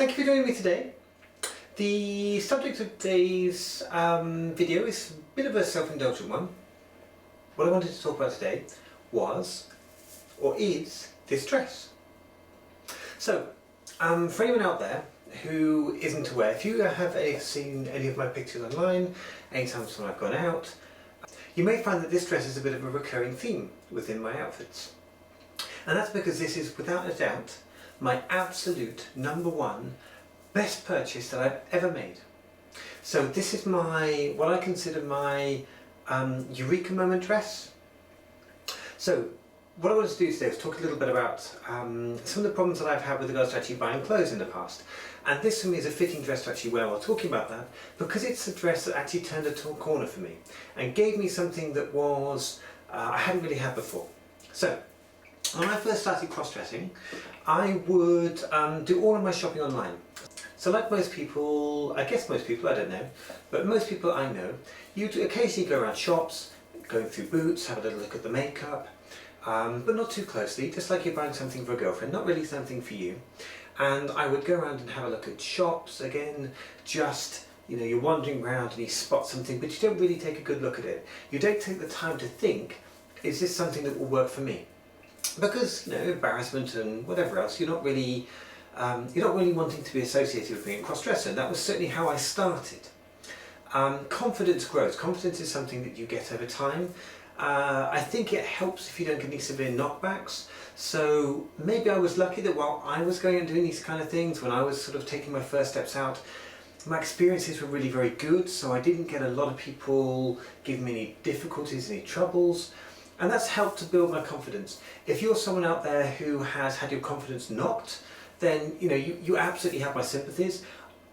Thank you for joining me today. The subject of today's video is a bit of a self-indulgent one. What I wanted to talk about today was, or is, this dress. So, for anyone out there who isn't aware, if you have seen any of my pictures online, anytime when I've gone out, you may find that this dress is a bit of a recurring theme within my outfits. And that's because this is, without a doubt, my absolute #1 best purchase that I've ever made. So this is what I consider my eureka moment dress. So what I want to do today is talk a little bit about some of the problems that I've had with regards to actually buying clothes in the past. And this for me is a fitting dress to actually wear while talking about that, because it's a dress that actually turned a corner for me and gave me something that was I hadn't really had before. So when I first started cross-dressing, I would do all of my shopping online. So like most people, I guess most people, I don't know, but most people I know, you'd occasionally go around shops, going through boots, have a little look at the makeup, but not too closely, just like you're buying something for a girlfriend, not really something for you. And I would go around and have a look at shops, again, just, you're wandering around and you spot something, but you don't really take a good look at it. You don't take the time to think, is this something that will work for me? Because, embarrassment and whatever else, you're not really wanting to be associated with being a cross-dresser. And that was certainly how I started. Confidence grows. Confidence is something that you get over time. I think it helps if you don't get any severe knockbacks. So maybe I was lucky that while I was going and doing these kind of things, when I was sort of taking my first steps out, my experiences were really very good. So I didn't get a lot of people giving me any difficulties, any troubles. And that's helped to build my confidence. If you're someone out there who has had your confidence knocked, then you absolutely have my sympathies.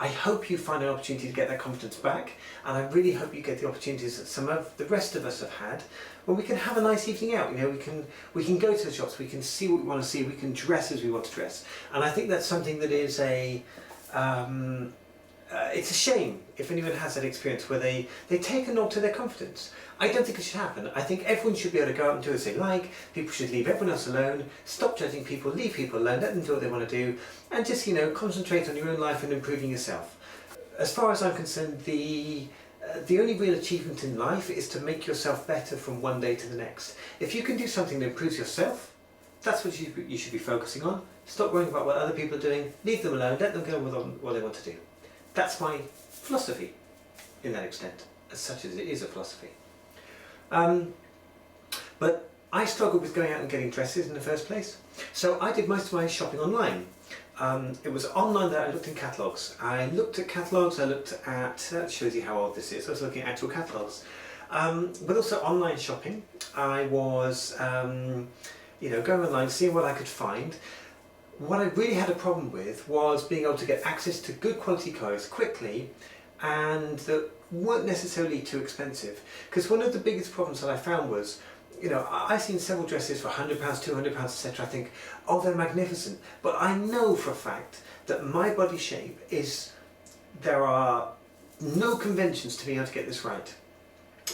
I hope you find an opportunity to get that confidence back, and I really hope you get the opportunities that some of the rest of us have had, where we can have a nice evening out. We can go to the shops, we can see what we want to see, we can dress as we want to dress, and I think that's something that is it's a shame if anyone has that experience where they take a knock to their confidence. I don't think it should happen. I think everyone should be able to go out and do as they like. People should leave everyone else alone, stop judging people, leave people alone, let them do what they want to do, and just concentrate on your own life and improving yourself. As far as I'm concerned, the only real achievement in life is to make yourself better from one day to the next. If you can do something that improves yourself, that's what you should be focusing on. Stop worrying about what other people are doing, leave them alone, let them go with what they want to do. That's my philosophy, in that extent, as such as it is a philosophy. But I struggled with going out and getting dresses in the first place, so I did most of my shopping online. It was online that I looked in catalogues. I looked at catalogues, that shows you how old this is, I was looking at actual catalogues. But also online shopping. I was going online, seeing what I could find. What I really had a problem with was being able to get access to good quality clothes quickly and that weren't necessarily too expensive. Because one of the biggest problems that I found was, I've seen several dresses for £100, £200, etc. I think, oh, they're magnificent. But I know for a fact that my body shape there are no conventions to be able to get this right.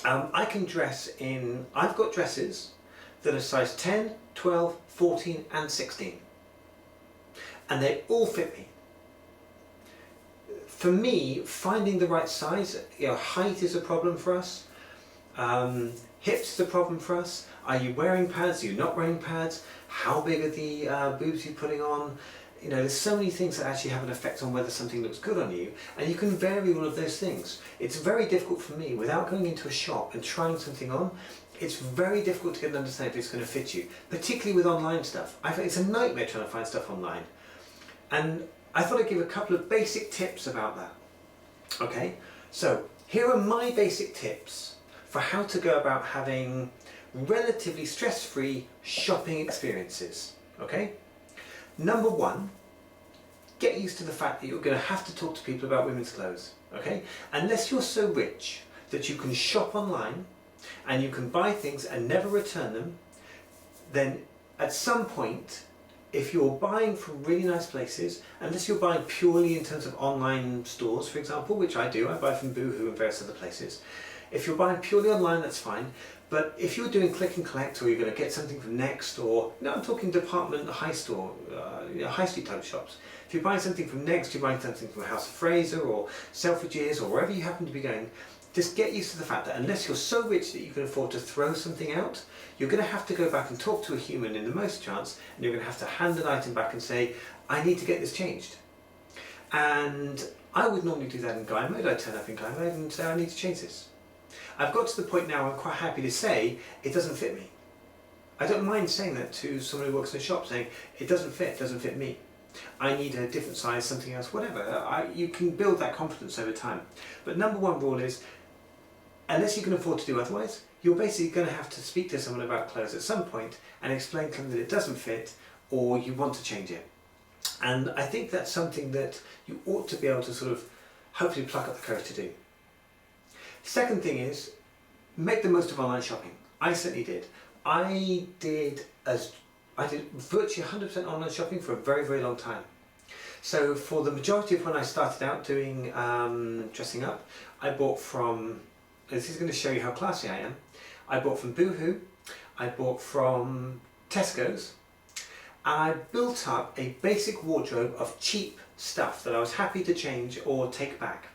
I can dress I've got dresses that are size 10, 12, 14 and 16. And they all fit me. For me, finding the right size, height is a problem for us. Hips is a problem for us. Are you wearing pads? Are you not wearing pads? How big are the boobs you're putting on? There's so many things that actually have an effect on whether something looks good on you, and you can vary all of those things. It's very difficult for me, without going into a shop and trying something on, it's very difficult to get an understanding if it's going to fit you, particularly with online stuff. It's a nightmare trying to find stuff online. And I thought I'd give a couple of basic tips about that. Okay, so here are my basic tips for how to go about having relatively stress-free shopping experiences. Okay, #1, get used to the fact that you're going to have to talk to people about women's clothes. Okay, unless you're so rich that you can shop online and you can buy things and never return them, then at some point, if you're buying from really nice places, unless you're buying purely in terms of online stores, for example, which I do, I buy from Boohoo and various other places. If you're buying purely online, that's fine. But if you're doing click and collect, or you're going to get something from Next, or no, I'm talking department high store, high street type shops. If you're buying something from Next, you're buying something from House of Fraser or Selfridges or wherever you happen to be going, just get used to the fact that unless you're so rich that you can afford to throw something out, you're going to have to go back and talk to a human in the most chance, and you're going to have to hand an item back and say, I need to get this changed. And I would normally do that in guide mode. I'd turn up in guide mode and say, I need to change this. I've got to the point now where I'm quite happy to say, it doesn't fit me. I don't mind saying that to someone who works in a shop, saying, it doesn't fit me. I need a different size, something else, whatever. You can build that confidence over time. But number one rule is, unless you can afford to do otherwise, you're basically going to have to speak to someone about clothes at some point and explain to them that it doesn't fit or you want to change it. And I think that's something that you ought to be able to sort of hopefully pluck up the courage to do. Second thing is, make the most of online shopping. I certainly did. I did virtually 100% online shopping for a very, very long time. So for the majority of when I started out doing dressing up, I bought from, this is going to show you how classy I am, I bought from Boohoo, I bought from Tesco's, and I built up a basic wardrobe of cheap stuff that I was happy to change or take back.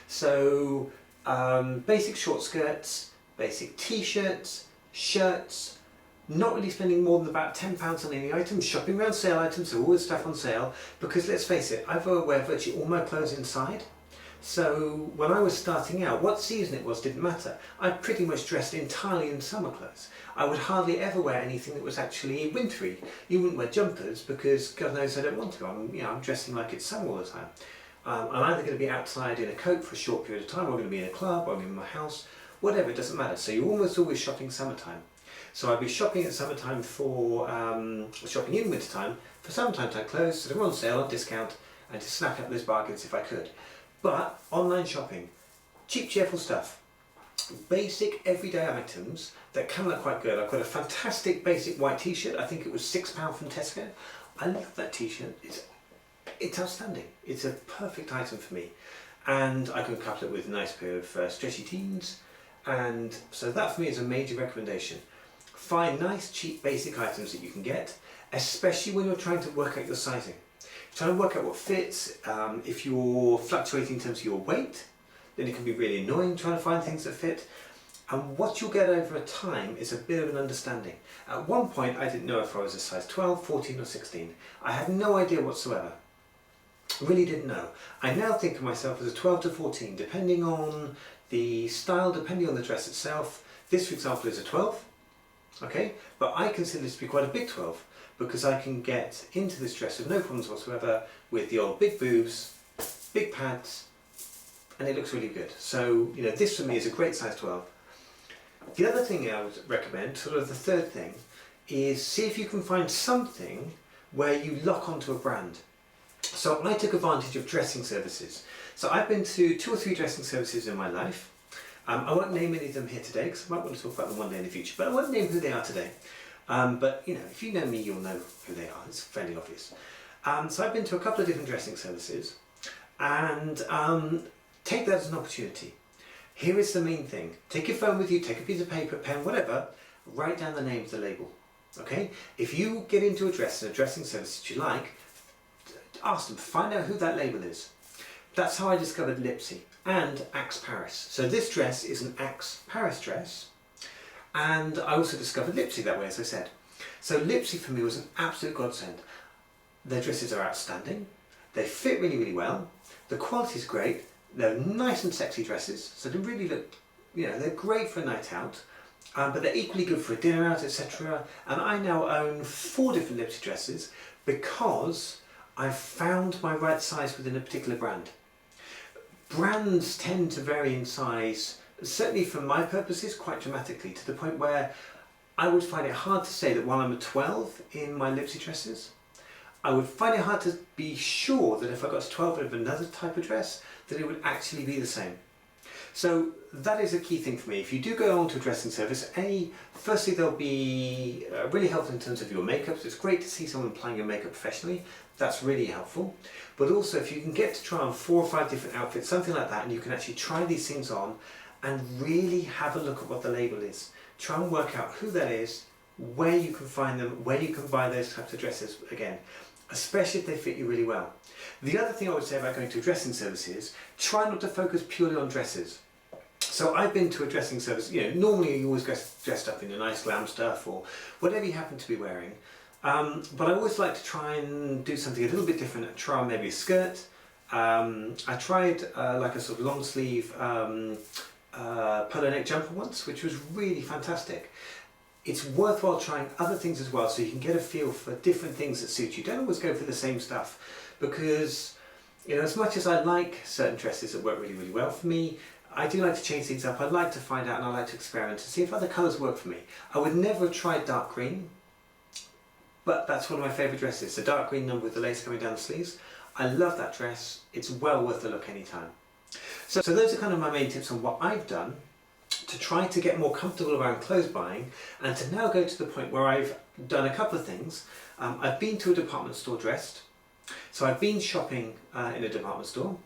So basic short skirts, basic t-shirts, shirts, not really spending more than about £10 on any item, shopping around sale items, so all this stuff on sale, because let's face it, I wear virtually all my clothes inside. So when I was starting out, what season it was didn't matter. I pretty much dressed entirely in summer clothes. I would hardly ever wear anything that was actually wintry. You wouldn't wear jumpers because God knows I don't want to. I'm dressing like it's summer all the time. I'm either going to be outside in a coat for a short period of time, or I'm going to be in a club, or I'm in my house, whatever, it doesn't matter. So you're almost always shopping summertime. So I'd be shopping at summertime for, shopping in wintertime for summertime type clothes that are on sale, on discount, and to snap up those bargains if I could. But online shopping, cheap, cheerful stuff, basic everyday items that come out quite good. I've got a fantastic basic white t-shirt. I think it was £6 from Tesco. I love that t-shirt. It's outstanding. It's a perfect item for me. And I can couple it with a nice pair of stretchy jeans. And so that for me is a major recommendation. Find nice, cheap, basic items that you can get, especially when you're trying to work out your sizing. Trying to work out what fits. If you're fluctuating in terms of your weight, then it can be really annoying trying to find things that fit. And what you'll get over time is a bit of an understanding. At one point, I didn't know if I was a size 12, 14 or 16. I had no idea whatsoever. Really didn't know. I now think of myself as a 12 to 14, depending on the style, depending on the dress itself. This, for example, is a 12. Okay, but I consider this to be quite a big 12 because I can get into this dress with no problems whatsoever with the old big boobs, big pads, and it looks really good. So, this for me is a great size 12. The other thing I would recommend, sort of the third thing, is see if you can find something where you lock onto a brand. So I took advantage of dressing services. So I've been to 2 or 3 dressing services in my life. I won't name any of them here today because I might want to talk about them one day in the future, but I won't name who they are today. But if you know me, you'll know who they are. It's fairly obvious. So I've been to a couple of different dressing services, and take that as an opportunity. Here is the main thing. Take your phone with you, take a piece of paper, pen, whatever, write down the name of the label. Okay? If you get into a dress in a dressing service that you like, ask them, find out who that label is. That's how I discovered Lipsy and Axe Paris. So this dress is an Axe Paris dress, and I also discovered Lipsy that way, as I said. So Lipsy for me was an absolute godsend. Their dresses are outstanding, they fit really, really well, the quality is great, they're nice and sexy dresses, so they really look, they're great for a night out, but they're equally good for a dinner out, etc. And I now own 4 different Lipsy dresses because I've found my right size within a particular brand. Brands tend to vary in size, certainly for my purposes, quite dramatically, to the point where I would find it hard to say that while I'm a 12 in my Lipsy dresses, I would find it hard to be sure that if I got to 12 of another type of dress, that it would actually be the same. So that is a key thing for me. If you do go on to a dressing service, firstly they'll be really helpful in terms of your makeup. So it's great to see someone applying your makeup professionally. That's really helpful. But also if you can get to try on 4 or 5 different outfits, something like that, and you can actually try these things on and really have a look at what the label is. try and work out who that is, where you can find them, where you can buy those types of dresses again, especially if they fit you really well. The other thing I would say about going to a dressing service is try not to focus purely on dresses. So I've been to a dressing service, normally you always get dressed up in your nice glam stuff or whatever you happen to be wearing. But I always like to try and do something a little bit different, try on maybe a skirt. I tried like a sort of long sleeve polo neck jumper once, which was really fantastic. It's worthwhile trying other things as well so you can get a feel for different things that suit you. Don't always go for the same stuff because, as much as I like certain dresses that work really, really well for me, I do like to change things up. I like to find out and I like to experiment to see if other colours work for me. I would never have tried dark green, but that's one of my favourite dresses. The dark green number with the lace coming down the sleeves. I love that dress. It's well worth the look anytime. So those are kind of my main tips on what I've done to try to get more comfortable around clothes buying and to now go to the point where I've done a couple of things. I've been to a department store dressed. So I've been shopping in a department store.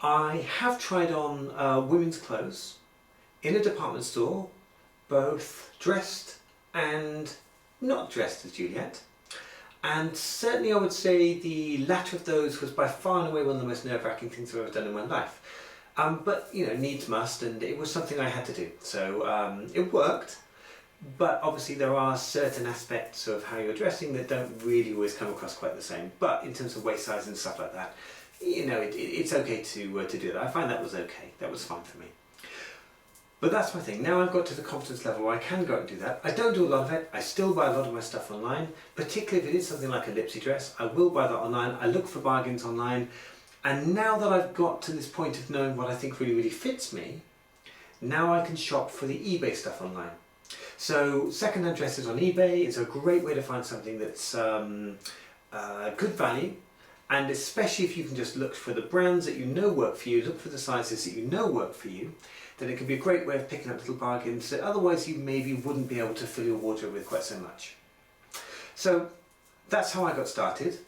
I have tried on women's clothes in a department store, both dressed and not dressed as Juliette. And certainly I would say the latter of those was by far and away one of the most nerve-wracking things I've ever done in my life. But needs must, and it was something I had to do. So it worked, but obviously there are certain aspects of how you're dressing that don't really always come across quite the same. But in terms of waist size and stuff like that, it's okay to do that. I find that was okay. That was fine for me. But that's my thing. Now I've got to the confidence level where I can go and do that. I don't do a lot of it. I still buy a lot of my stuff online, particularly if it is something like a Lipsy dress. I will buy that online. I look for bargains online. And now that I've got to this point of knowing what I think really, really fits me, now I can shop for the eBay stuff online. So second-hand dresses on eBay is a great way to find something that's good value. And especially if you can just look for the brands that you know work for you, look for the sizes that you know work for you, then it can be a great way of picking up little bargains that otherwise you maybe wouldn't be able to fill your wardrobe with quite so much. So that's how I got started.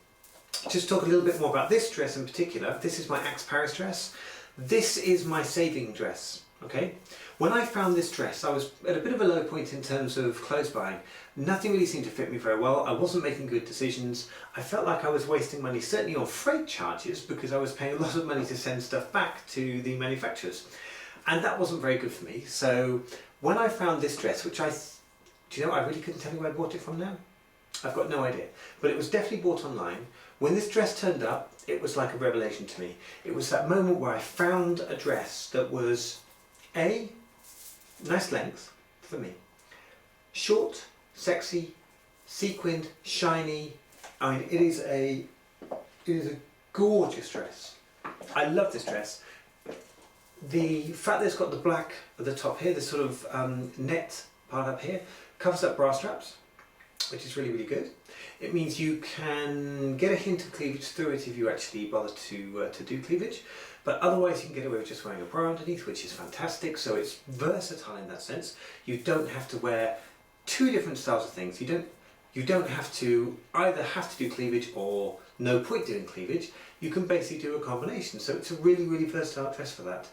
Just talk a little bit more about this dress in particular. This is my Axe Paris dress. This is my saving dress, okay? When I found this dress, I was at a bit of a low point in terms of clothes buying. Nothing really seemed to fit me very well. I wasn't making good decisions. I felt like I was wasting money, certainly on freight charges, because I was paying a lot of money to send stuff back to the manufacturers. And that wasn't very good for me. So when I found this dress, which I really couldn't tell you where I bought it from now. I've got no idea. But it was definitely bought online. When this dress turned up, it was like a revelation to me. It was that moment where I found a dress that was A, nice length for me, short, sexy, sequined, shiny. I mean, it is a gorgeous dress. I love this dress. The fact that it's got the black at the top here, this sort of net part up here, covers up bra straps, which is really, really good. It means you can get a hint of cleavage through it if you actually bother to do cleavage, but otherwise you can get away with just wearing a bra underneath, which is fantastic. So it's versatile in that sense. You don't have to wear two different styles of things. You don't have to either do cleavage or no point doing cleavage. You can basically do a combination. So it's a really, really versatile dress for that.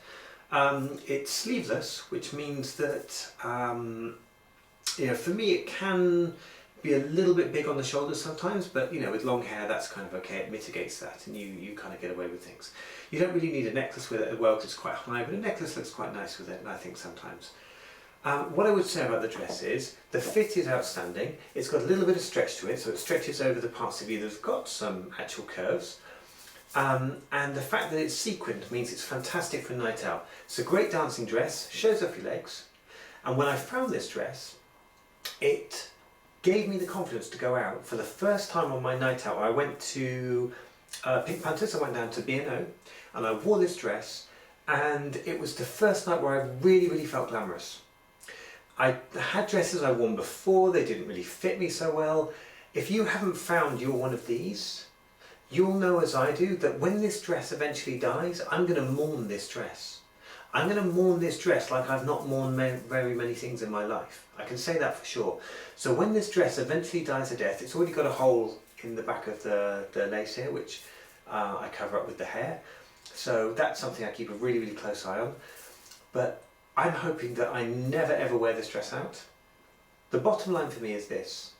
It's sleeveless, which means that for me it can be a little bit big on the shoulders sometimes, but with long hair that's kind of okay. It mitigates that, and you kind of get away with things. You don't really need a necklace with it as well, because it's quite high, but a necklace looks quite nice with it, I think sometimes. What I would say about the dress is the fit is outstanding. It's got a little bit of stretch to it, so it stretches over the parts of you that have got some actual curves. And the fact that it's sequined means it's fantastic for a night out. It's a great dancing dress, shows off your legs. And when I found this dress, it gave me the confidence to go out for the first time on my night out. I went to Pink Panthers, I went down to B&O, and I wore this dress, and it was the first night where I really, really felt glamorous. I had dresses I'd worn before, they didn't really fit me so well. If you haven't found your one of these, you'll know as I do that when this dress eventually dies, I'm going to mourn this dress. I'm going to mourn this dress like I've not mourned very many things in my life. I can say that for sure. So when this dress eventually dies a death, it's already got a hole in the back of the lace here, which I cover up with the hair. So that's something I keep a really, really close eye on. But I'm hoping that I never ever wear this dress out. The bottom line for me is this.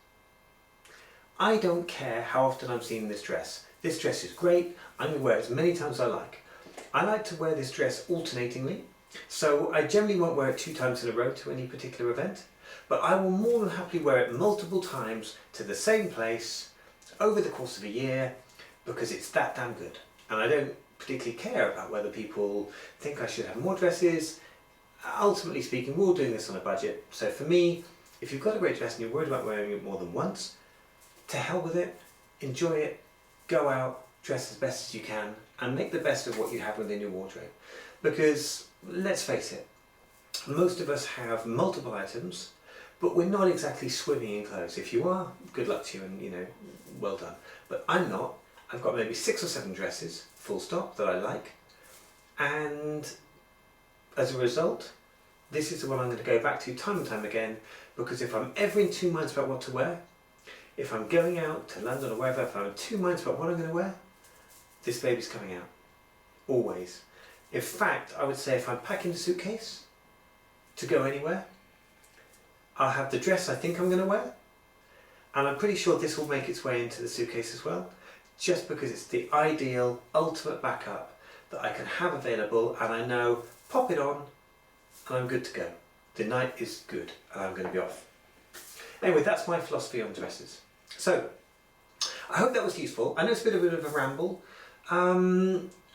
I don't care how often I'm seeing this dress. This dress is great. I'm going to wear it as many times as I like. I like to wear this dress alternatingly. So I generally won't wear it 2 times in a row to any particular event. But I will more than happily wear it multiple times to the same place over the course of a year because it's that damn good. And I don't particularly care about whether people think I should have more dresses. Ultimately speaking, we're all doing this on a budget. So for me, if you've got a great dress and you're worried about wearing it more than once, to hell with it, enjoy it, go out, dress as best as you can, and make the best of what you have within your wardrobe. Because, let's face it, most of us have multiple items, but we're not exactly swimming in clothes. If you are, good luck to you and, well done. But I'm not. I've got maybe 6 or 7 dresses, full stop, that I like. And as a result, this is the one I'm going to go back to time and time again, because if I'm ever in 2 minds about what to wear, if I'm going out to London or wherever, if I'm in 2 minds about what I'm going to wear, this baby's coming out. Always. In fact, I would say if I'm packing a suitcase to go anywhere, I'll have the dress I think I'm going to wear, and I'm pretty sure this will make its way into the suitcase as well, just because it's the ideal, ultimate backup that I can have available, and I know, pop it on, and I'm good to go. The night is good, and I'm going to be off. Anyway, that's my philosophy on dresses. So, I hope that was useful. I know it's a bit of a ramble.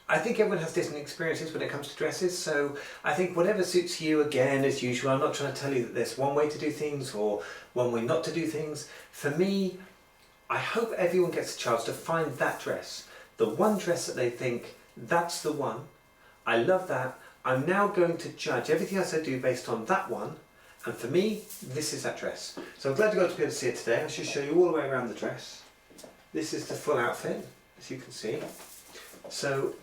I think everyone has different experiences when it comes to dresses, so I think whatever suits you, again, as usual, I'm not trying to tell you that there's one way to do things or one way not to do things. For me, I hope everyone gets a chance to find that dress, the one dress that they think, that's the one, I love that, I'm now going to judge everything else I do based on that one, and for me, this is that dress. So I'm glad you got to be able to see it today. I'll just show you all the way around the dress. This is the full outfit, as you can see. So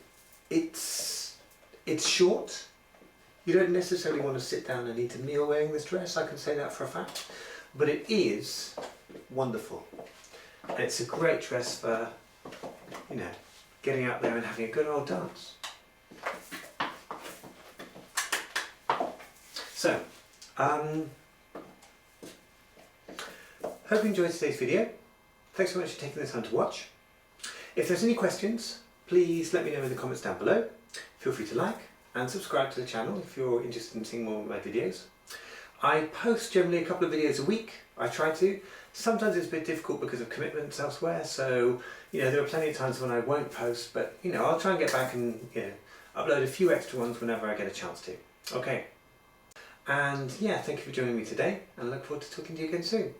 it's short. You don't necessarily want to sit down and eat a meal wearing this dress, I can say that for a fact. But it is wonderful. And it's a great dress for, getting out there and having a good old dance. So, hope you enjoyed today's video. Thanks so much for taking the time to watch. If there's any questions, please let me know in the comments down below. Feel free to like and subscribe to the channel if you're interested in seeing more of my videos. I post generally a couple of videos a week. I try to. Sometimes it's a bit difficult because of commitments elsewhere, so there are plenty of times when I won't post, but I'll try and get back and upload a few extra ones whenever I get a chance to. Okay. And yeah, thank you for joining me today, and I look forward to talking to you again soon.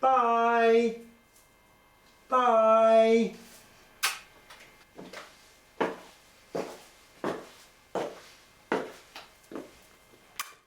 Bye! Bye!